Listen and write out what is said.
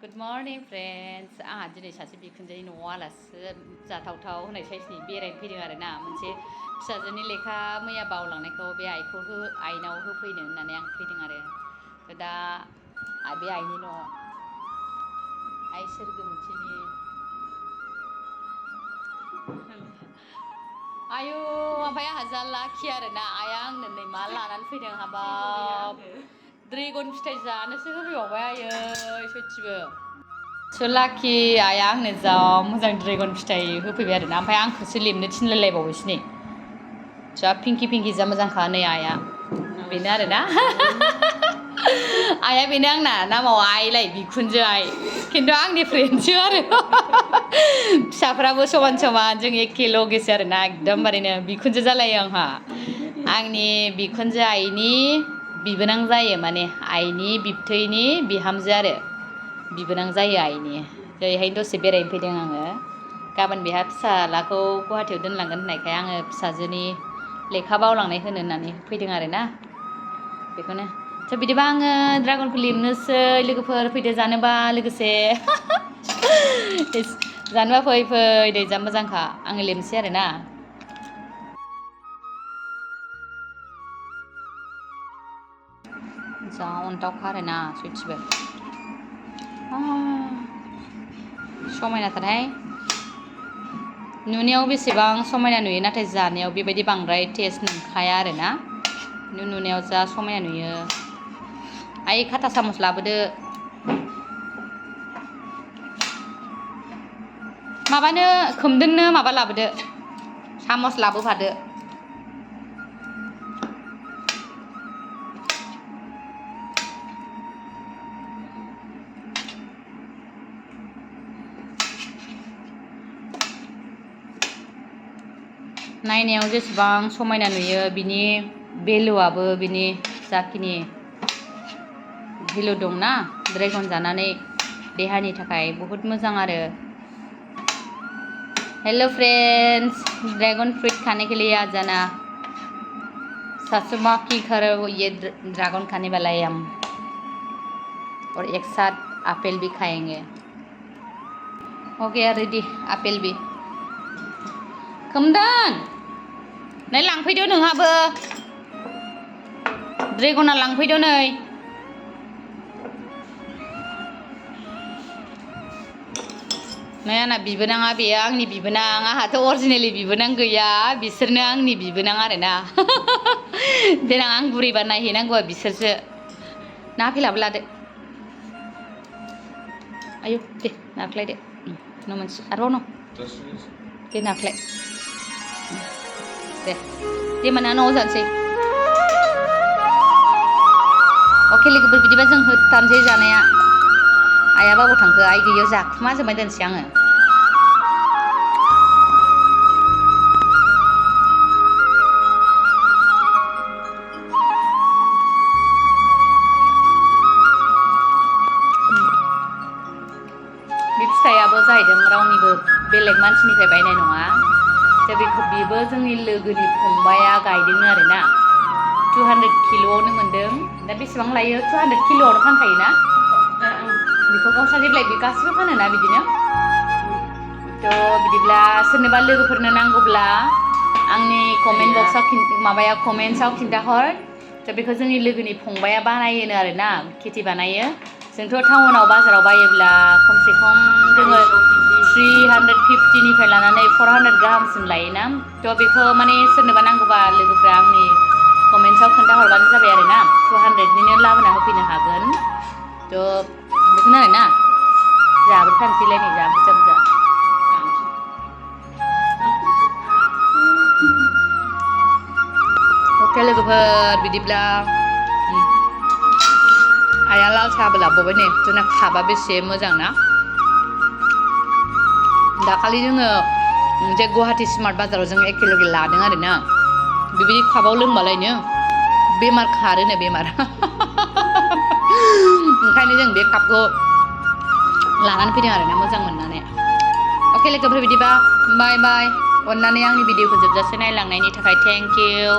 Good morning friends. आंहा दिनै सासे बिखुनजोनि न'आव आलासि जाथावथाव होनाय साइसनि बेरायनो फैदों आरो ना मोनसे फिसाजोनि लेखा मैया बावलांनायखौ बे आइनाव होफैनो होननानै आं फैदों आरो दा बे आइनि न' आइ सोरगोमथिनि आयु ओमफ्राय आंहा जा लाखि आरो ना आइया आंनो नै मा लानानै फैदों हाबाब ड्रेगन फिथाइ जानोसो होफैबावबाय आयै सयथिबो सो लाखि आइया आंनो जा मोजां ड्रेगन फिथाइ होफैबाय आरो ना ओमफ्राय आंखौसो लेमनो थिनलायलायबावबायसो नै जा पिंकि जा मोजांखा नै आइया बेनो आरो ना आइया बेनो आंना नामाव आइलाय बिखुनजो आइ खिन्थु आंनि फ्रेन्डसो आरो फिसाफ्राबो समान जों एखे लगेसो आरो ना एकदमबारेनो बिखुनजो जालायो आंहा आंनि बिखुनजो आइनि बिबोनां जायो माने आइनि बिबथैनि बिहामजो आरो बिबोनां जायो आइनि ओरैहाय दसे बेरायनो फैदों आङो गाबोन बेहा फिसालाखौ गुवाहाटीयाव दोनलांगोन होननायखाय आङो फिसाजोनि लेखा बावलांनाय होनो होननानै फैदों आरो ना बेखौनो थ' बिदिबा आङो ड्रागनखौ लेमनोसै लोगोफोर फैदो जानोबा लोगोसे जानोबा फै दै जा मोजांखा आङो लेमसै आरो ना जा अन्थावखा आरो ना सयथिबो समायनाथारहाय नुनायाव बेसेबां समायना नुयो नाथाय जानायाव बेबायदि बांद्राय टेस्ट नंखाया आरो ना नुनायाव जा समायना नुयो आइ खाथा सामस लाबोदो माबानो खोमदोननो माबा लाबोदो सामस लाबोफादो नायनायाव जेसेबां समायना नुयो बिनि भेलुआबो बिनि जाखिनि भेलु दंना ड्रेगन जानानै देहानि थाखाय बहुत मोजां आरो हेलो फ्रेंड्स ड्रैगन फ्रूट खाने के लिए आ जाना सासू माँ की घर ये ड्रैगन खाने वाला है हम और एक साथ एप्पल भी खाएंगे हो गया रेडी एप्पल भी खोमदोन नै लांफैदो नोंहाबो ड्रेगना लांफैदो नै आंना बिबोनाङा बेयो आंनि बिबोनां आंहाथ' अरिजिनेलि बिबोनां गैया बिसोरनो आंनि बिबोनां आरो ना देनां आं बुरैबा नायहैनांगौआ बिसोरसो ना आपेलाबो लादो आयु दे नाख्लायदो न' मोनसे आरोबाव न' दे नाख्लाय दे मोना न'आव जानोसै अके लोगोफोर बिदिबा जों होथारनोसै जानाया आइया बाबाव थांखो आइ गैयियाव जाखुमा जोबबाय दोनसै आङो बे फिथाइयाबो जाहैदों रावनिबो बेलेग मानसिनिफ्राय बायनाय नङा बेबो जोंनि लोगोनि फंबाया गायदों आरो ना 200 किल'आवनो मोन्दों दा बेसेबां लायो 200 किल'आवनो फानखायो ना बेखौ गावसा जेब्लाय बे गासिबो फानोना बिदिनो थ' बिदिब्ला सोरनोबा लोगोफोरनो नांगौब्ला आंनि कमेन्ट बक्सआव माबायाव कमेन्ट्सआव खिन्थाहर थ' बेखौ जोंनि लोगोनि फंबाया बानायोनो आरो ना खेथि बानायो जोंथ' टाउनाव बाजाराव बायोब्ला खमसे खम जोङो 350निफ्राय लानानै 400 गाहामसिम लायोना थ' बेखौ माने सोरनोबा नांगौबा लोगोफ्रा आंनि कमेन्ट्सआव खोन्थाहरबानो जाबाय आरो ना 200निनो लाबोना होफैनो हागोन थ' बेखौनो आरो ना जाबो थांसैलाय नै जा बुरजा अके लोगोफोर बिदिब्ला आइया लाल साहाबो लाबोबाय नै जोंना कापआ बेसे मोजां ना दाखालि जोङो मोनसे गुवाहाटी स्मार्ट बाजाराव जों एखेलगे लादों आरो ना बेबायदि कापआव लोंबालायनो बेमार खारोनो बेमार ओंखायनो जों बे कापखौ लानानै फैदों आरो ना मोजां मोननानै अके लोगोफोर बिदिबा बाय बाय अननानै आंनि भिडिअखौ जोबजासे नायलांनायनि थाखाय थेंक इउ